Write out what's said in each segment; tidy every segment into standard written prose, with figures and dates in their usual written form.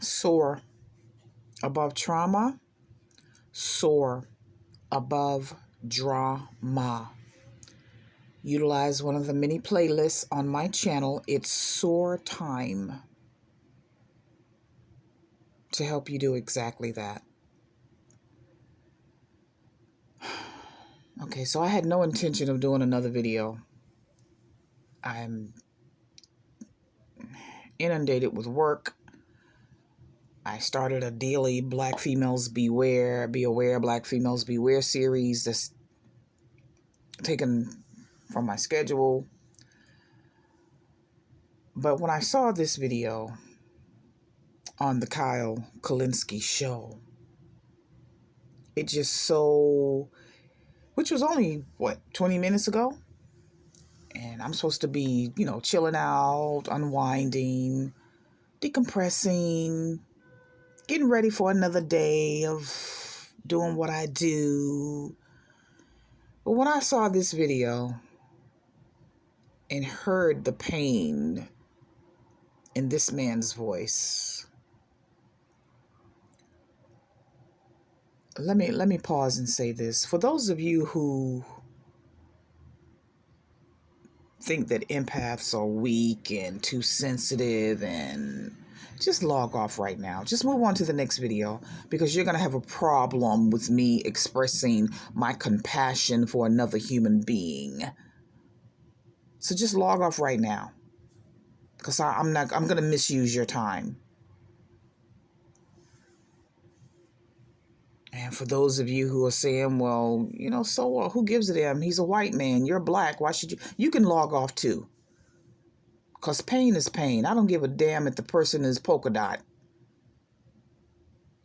Soar above trauma, soar above drama. Utilize one of the many playlists on my channel, ItsSoarTime, to help you do exactly that. Okay, so I had no intention of doing another video. I'm inundated with work. I started a daily Black Females Beware, Be Aware, Black Females Beware series that's taken from my schedule. But when I saw this video on the Kyle Kulinski show, it just so, which was only, 20 minutes ago? And I'm supposed to be, chilling out, unwinding, decompressing, getting ready for another day of doing what I do. But when I saw this video and heard the pain in this man's voice, let me pause and say this. For those of you who think that empaths are weak and too sensitive, and just log off right now. Just move on to the next video, because you're going to have a problem with me expressing my compassion for another human being. So just log off right now, because I'm going to misuse your time. And for those of you who are saying, well, so what? Who gives a damn? He's a white man. You're black. Why should you? You can log off too. Because pain is pain. I don't give a damn if the person is polka dot.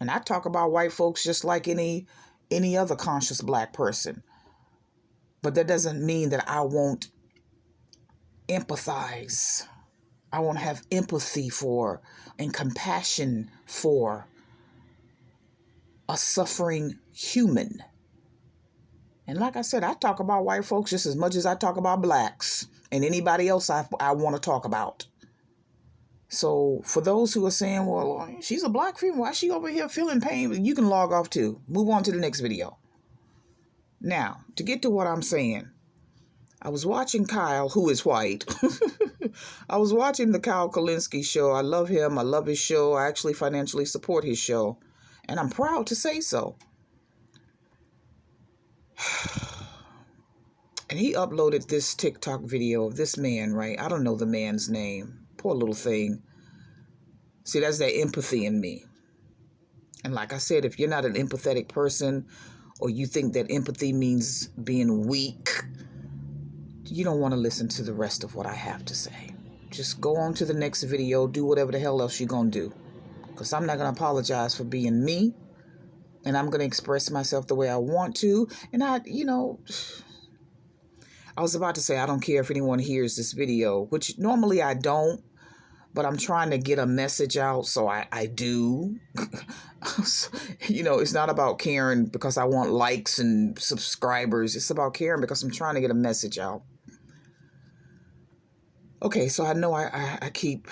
And I talk about white folks just like any other conscious black person. But that doesn't mean that I won't empathize. I won't have empathy for and compassion for a suffering human. And like I said, I talk about white folks just as much as I talk about blacks and anybody else I want to talk about. So for those who are saying, well, she's a black female, why is she over here feeling pain? You can log off too. Move on to the next video. Now, to get to what I'm saying, I was watching Kyle, who is white. I was watching the Kyle Kulinski show. I love him. I love his show. I actually financially support his show. And I'm proud to say so. And he uploaded this TikTok video of this man, right? I don't know the man's name. Poor little thing. See, that's that empathy in me. And like I said, if you're not an empathetic person, or you think that empathy means being weak, you don't want to listen to the rest of what I have to say. Just go on to the next video. Do whatever the hell else you're going to do. Because I'm not going to apologize for being me. And I'm going to express myself the way I want to. And I was about to say, I don't care if anyone hears this video, which normally I don't. But I'm trying to get a message out, so I do. It's not about caring because I want likes and subscribers. It's about caring because I'm trying to get a message out. Okay, so I know I keep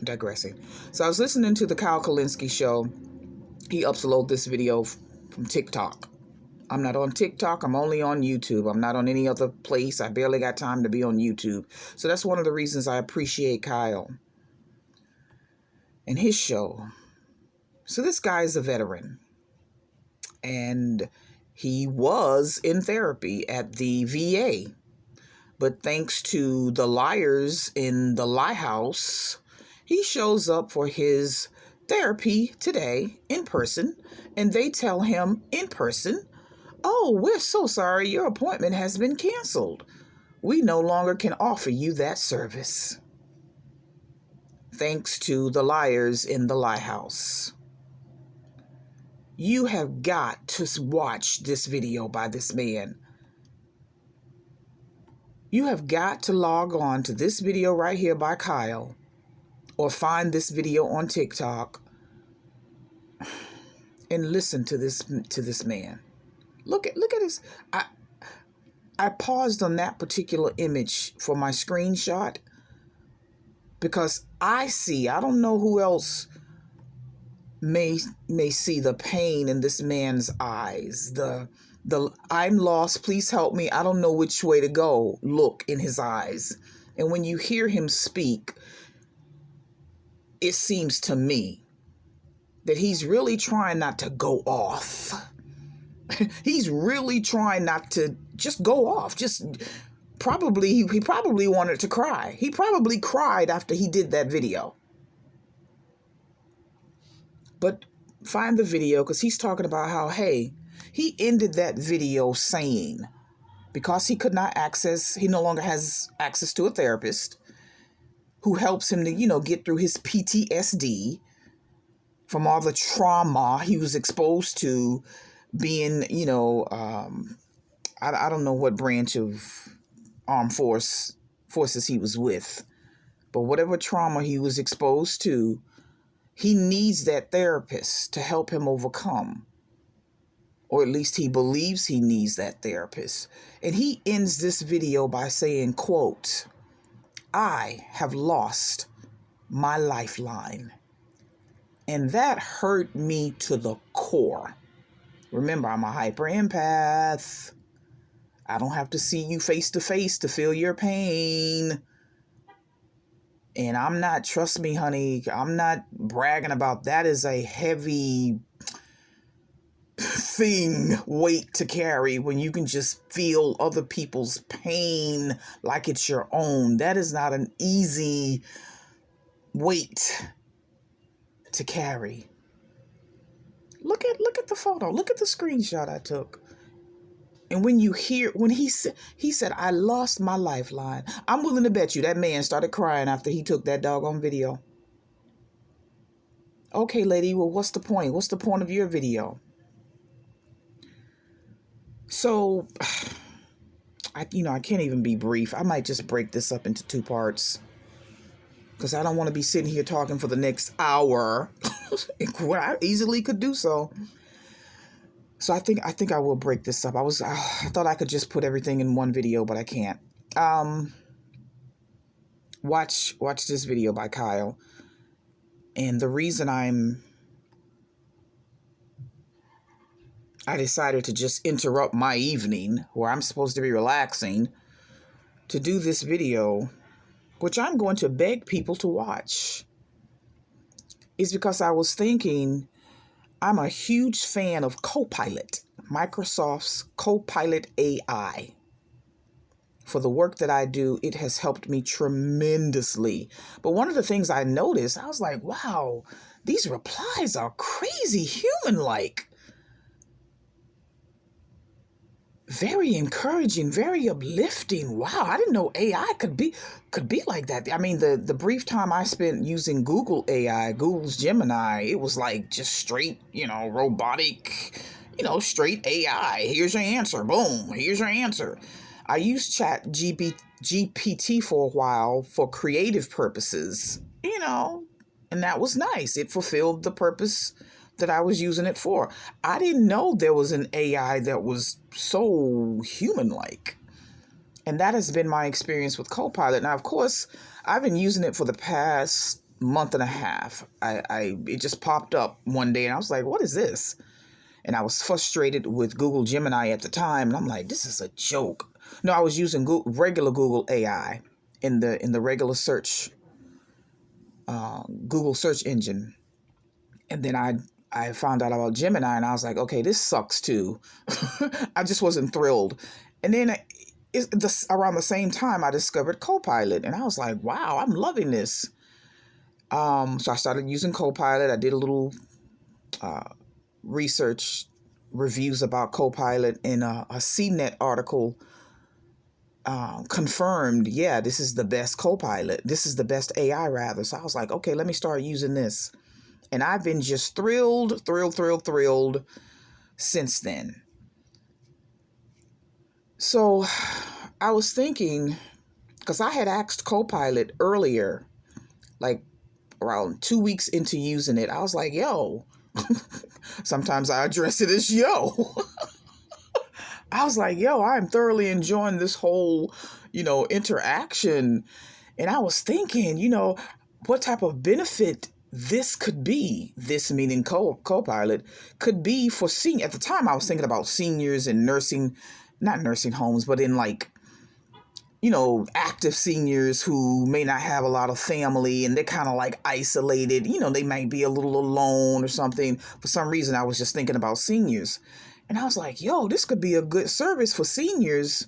digressing. So I was listening to the Kyle Kulinski show. He uploaded this video from TikTok. I'm not on TikTok. I'm only on YouTube. I'm not on any other place. I barely got time to be on YouTube. So that's one of the reasons I appreciate Kyle and his show. So this guy is a veteran. And he was in therapy at the VA. But thanks to the liars in the lie house, he shows up for his therapy today in person. And they tell him in person, oh, we're so sorry, your appointment has been canceled. We no longer can offer you that service. Thanks to the liars in the lie house. You have got to watch this video by this man. You have got to log on to this video right here by Kyle, or find this video on TikTok and listen to this man. Look at his. I paused on that particular image for my screenshot because I don't know who else may see the pain in this man's eyes. The I'm lost, please help me, I don't know which way to go look in his eyes. And when you hear him speak, it seems to me that he's really trying not to go off. He's really trying not to just go off. Just probably, he probably wanted to cry. He probably cried after he did that video. But find the video, because he's talking about how, hey, he ended that video saying, because he no longer has access to a therapist who helps him to, get through his PTSD from all the trauma he was exposed to being, I don't know what branch of armed forces he was with, but whatever trauma he was exposed to, he needs that therapist to help him overcome. Or at least he believes he needs that therapist. And he ends this video by saying, quote, "I have lost my lifeline." And that hurt me to the core. Remember, I'm a hyper empath. I don't have to see you face to face to feel your pain. And I'm not, trust me, honey, I'm not bragging about that. Is a heavy weight to carry when you can just feel other people's pain like it's your own. That is not an easy weight to carry. Look at the photo. Look at the screenshot I took. And when he said, "I lost my lifeline," I'm willing to bet you that man started crying after he took that doggone video. Okay, lady, well, what's the point? What's the point of your video? So, I can't even be brief. I might just break this up into 2 parts, because I don't want to be sitting here talking for the next hour. I easily could do so. So I think I will break this up. I thought I could just put everything in one video, but I can't. Watch this video by Kyle. And the reason I decided to just interrupt my evening, where I'm supposed to be relaxing, to do this video, which I'm going to beg people to watch, is because I was thinking, I'm a huge fan of Copilot, Microsoft's Copilot AI. For the work that I do, it has helped me tremendously. But one of the things I noticed, I was like, wow, these replies are crazy human-like. Very encouraging, very uplifting. Wow, I didn't know AI could be like that. I mean, the brief time I spent using Google AI, Google's Gemini, it was like just straight, robotic, straight AI. Here's your answer. Boom. Here's your answer. I used GPT for a while for creative purposes, and that was nice. It fulfilled the purpose that I was using it for. I didn't know there was an AI that was so human-like. And that has been my experience with Copilot. Now, of course, I've been using it for the past month and a half. It just popped up one day and I was like, what is this? And I was frustrated with Google Gemini at the time. And I'm like, this is a joke. No, I was using regular Google AI in the regular search, Google search engine. And then I found out about Gemini and I was like, okay, this sucks too. I just wasn't thrilled. And then around the same time, I discovered Copilot and I was like, wow, I'm loving this. So I started using Copilot. I did a little research reviews about Copilot, and a CNET article confirmed, yeah, this is the best Copilot. This is the best AI, rather. So I was like, okay, let me start using this. And I've been just thrilled since then. So I was thinking, because I had asked Copilot earlier, like around 2 weeks into using it, I was like, yo, sometimes I address it as yo. I was like, yo, I'm thoroughly enjoying this whole, interaction. And I was thinking, what type of benefit this could be, this meaning co-pilot, could be for senior. At the time, I was thinking about seniors in not nursing homes, but in active seniors who may not have a lot of family and they're kind of like isolated. They might be a little alone or something. For some reason, I was just thinking about seniors. And I was like, yo, this could be a good service for seniors,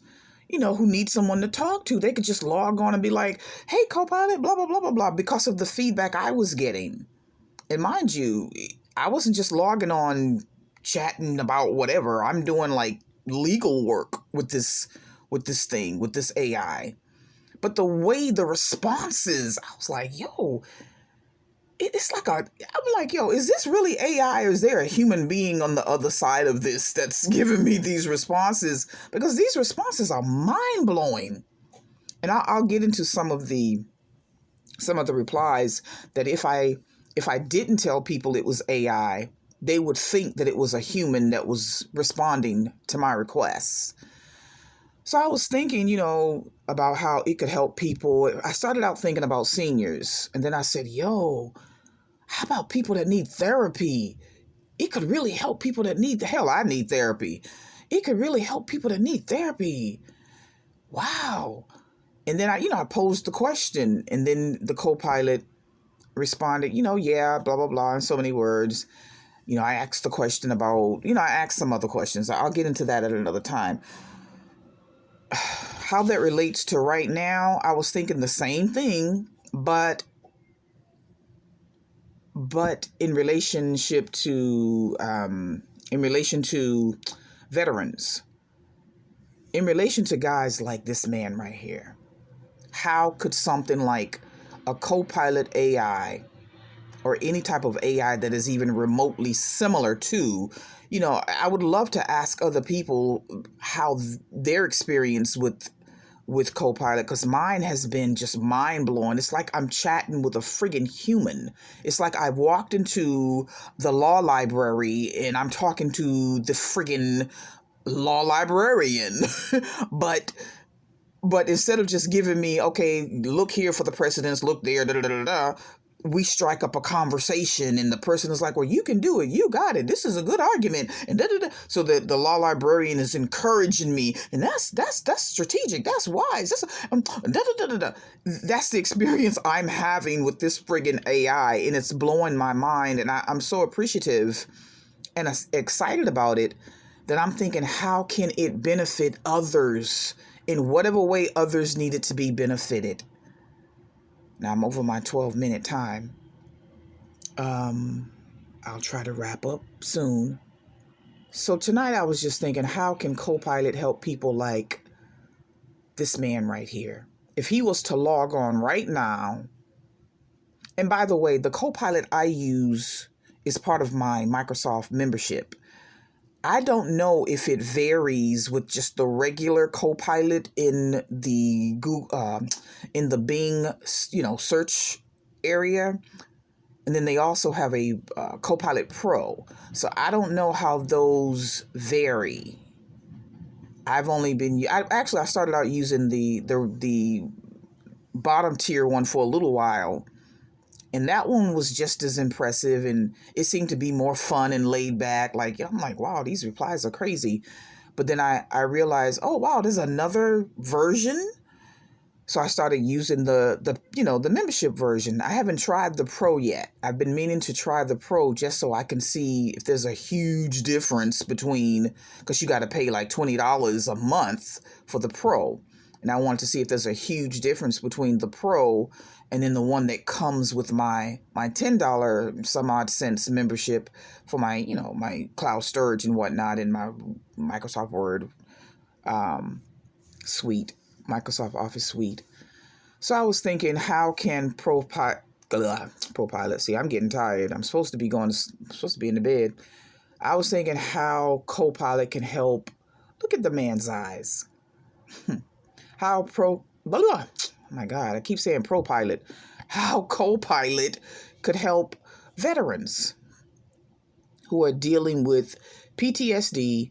who need someone to talk to. They could just log on and be like, hey, co-pilot, blah, blah, blah, blah, blah, because of the feedback I was getting. And mind you, I wasn't just logging on chatting about whatever. I'm doing like legal work with this thing, with this AI. But the way the responses, I was like, yo, I'm like, yo, is this really AI or is there a human being on the other side of this that's giving me these responses? Because these responses are mind blowing. And I'll get into some of the replies that if I didn't tell people it was AI, they would think that it was a human that was responding to my requests. So I was thinking, about how it could help people. I started out thinking about seniors, and then I said, yo, how about people that need therapy? It could really help people that I need therapy. It could really help people that need therapy. Wow. And then I posed the question, and then the co-pilot responded, yeah, blah, blah, blah, in so many words. I asked the question about, I asked some other questions. I'll get into that at another time. How that relates to right now, I was thinking the same thing, but in relation to veterans, in relation to guys like this man right here. How could something like a co-pilot AI or any type of AI that is even remotely similar to, I would love to ask other people how their experience with co-pilot, because mine has been just mind-blowing. It's like I'm chatting with a friggin' human. It's like I walked into the law library and I'm talking to the friggin' law librarian. But instead of just giving me, okay, look here for the precedents, look there, da da da da, we strike up a conversation and the person is like, well, you can do it. You got it. This is a good argument. And da da da. So the law librarian is encouraging me. And that's strategic. That's wise. Da da da da da. That's the experience I'm having with this friggin' AI. And it's blowing my mind. And I'm so appreciative and excited about it that I'm thinking, how can it benefit others in whatever way others need it to be benefited? Now I'm over my 12-minute time. I'll try to wrap up soon. So tonight I was just thinking, how can co-pilot help people like this man right here? If he was to log on right now, and by the way, the co-pilot I use is part of my Microsoft membership. I don't know if it varies with just the regular co-pilot in the Google, in the Bing, search area, and then they also have a co-pilot Pro. So I don't know how those vary. I started out using the bottom tier one for a little while. And that one was just as impressive, and it seemed to be more fun and laid back. Like, I'm like, wow, these replies are crazy. But then I realized, oh, wow, there's another version. So I started using the membership version. I haven't tried the Pro yet. I've been meaning to try the Pro just so I can see if there's a huge difference between, because you got to pay like $20 a month for the Pro. And I wanted to see if there's a huge difference between the Pro and then the one that comes with my $10 some odd cents membership for my, my cloud storage and whatnot in my Microsoft Word suite, Microsoft Office suite. So I was thinking, how can ProPilot, see, I'm getting tired. I'm supposed to be in the bed. I was thinking how Copilot can help. Look at the man's eyes. How oh my God, I keep saying ProPilot. How Copilot could help veterans who are dealing with PTSD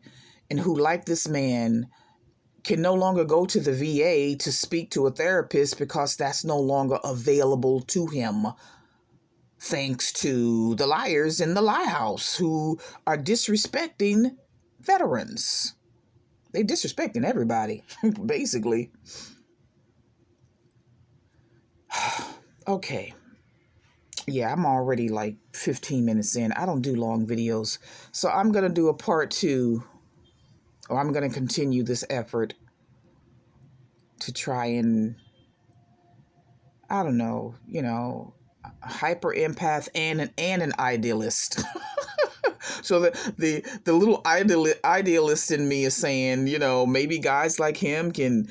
and who, like this man, can no longer go to the VA to speak to a therapist because that's no longer available to him, thanks to the liars in the lie house who are disrespecting veterans. They disrespecting everybody, basically. Okay. Yeah, I'm already like 15 minutes in. I don't do long videos. So I'm going to do a part 2, or I'm going to continue this effort to try and, I don't know, a hyper empath and an idealist. So the little idealist in me is saying, maybe guys like him can,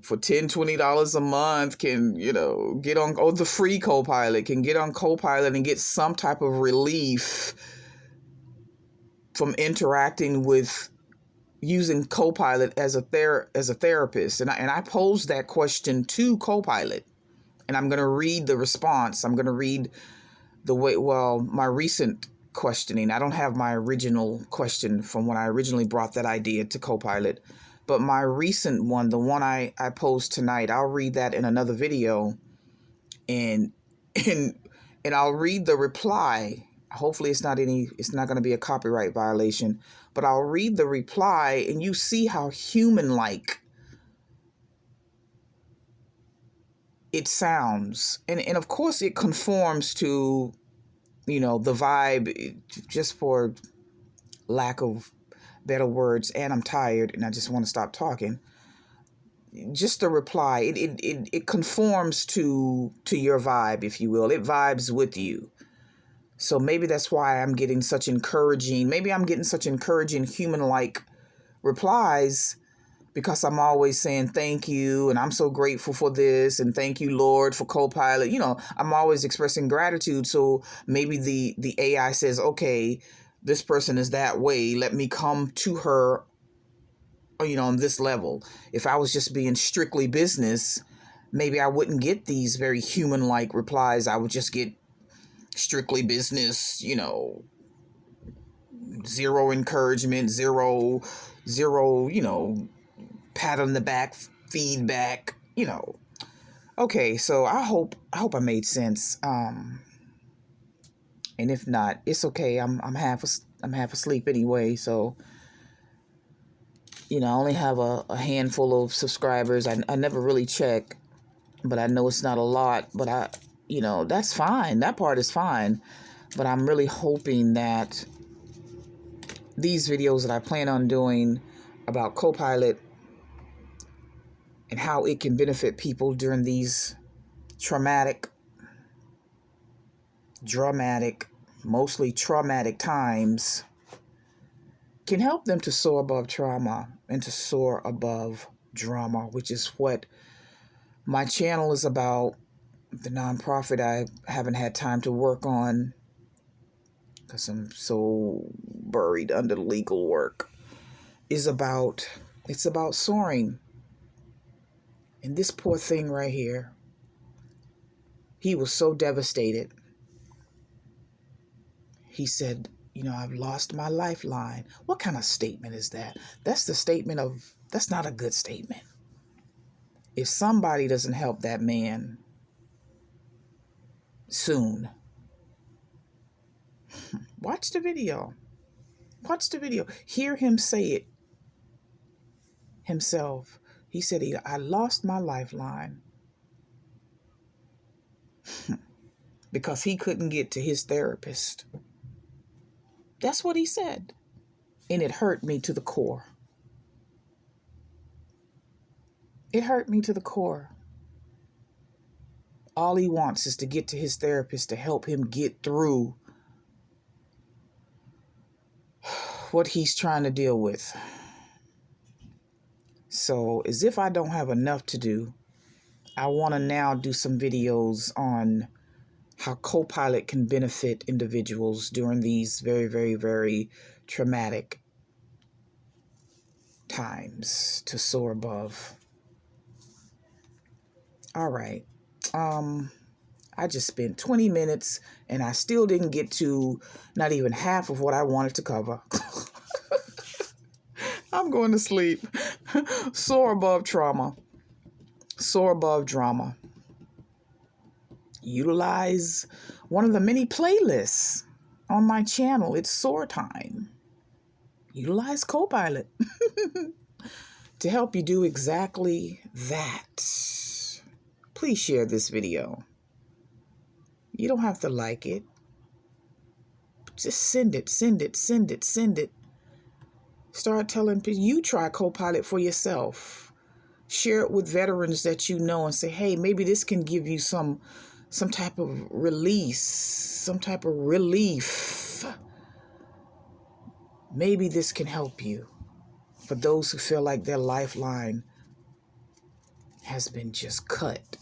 for $10-20 a month can, get on, the free Copilot can get on Copilot and get some type of relief from interacting with using Copilot as a therapist. And I posed that question to Copilot, and I'm going to read the response. I'm going to read my recent questioning. I don't have my original question from when I originally brought that idea to Copilot, but my recent one, the one I posed tonight, I'll read that in another video, and I'll read the reply. Hopefully it's not going to be a copyright violation, but I'll read the reply, and you see how human-like it sounds. And of course it conforms to, the vibe, just for lack of better words, and I'm tired and I just want to stop talking. Just the reply, it conforms to your vibe, if you will. It vibes with you. So maybe that's why I'm getting such encouraging human-like replies, because I'm always saying thank you, and I'm so grateful for this, and thank you, Lord, for Copilot. I'm always expressing gratitude. So maybe the AI says, okay, this person is that way. Let me come to her, on this level. If I was just being strictly business, maybe I wouldn't get these very human-like replies. I would just get strictly business, zero encouragement, zero, pat on the back, feedback, Okay, so I hope I made sense. And if not, it's okay. I'm half asleep anyway, so I only have a handful of subscribers. I never really check, but I know it's not a lot, but that's fine. That part is fine. But I'm really hoping that these videos that I plan on doing about Copilot and how it can benefit people during these mostly traumatic times can help them to soar above trauma and to soar above drama, which is what my channel is about. The nonprofit I haven't had time to work on because I'm so buried under legal work it's about soaring. And this poor thing right here, he was so devastated. He said, I've lost my lifeline. What kind of statement is that? That's not a good statement. If somebody doesn't help that man soon, watch the video. Hear him say it himself. He said, I lost my lifeline because he couldn't get to his therapist. That's what he said. And it hurt me to the core. It hurt me to the core. All he wants is to get to his therapist to help him get through what he's trying to deal with. So, as if I don't have enough to do, I want to now do some videos on how Copilot can benefit individuals during these very, very, very traumatic times to soar above. All right. I just spent 20 minutes and I still didn't get to not even half of what I wanted to cover. I'm going to sleep. Soar above trauma. Soar above drama. Utilize one of the many playlists on my channel. It's SOAR Time. Utilize Copilot to help you do exactly that. Please share this video. You don't have to like it. Just send it, send it, send it, send it. Start telling people, you try Copilot for yourself. Share it with veterans that you know and say, hey, maybe this can give you some type of release, some type of relief. Maybe this can help you. For those who feel like their lifeline has been just cut.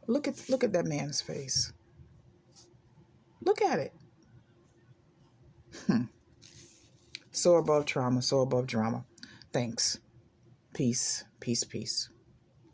Look at that man's face. Look at it. Soar above trauma, soar above drama. Thanks. Peace, peace, peace.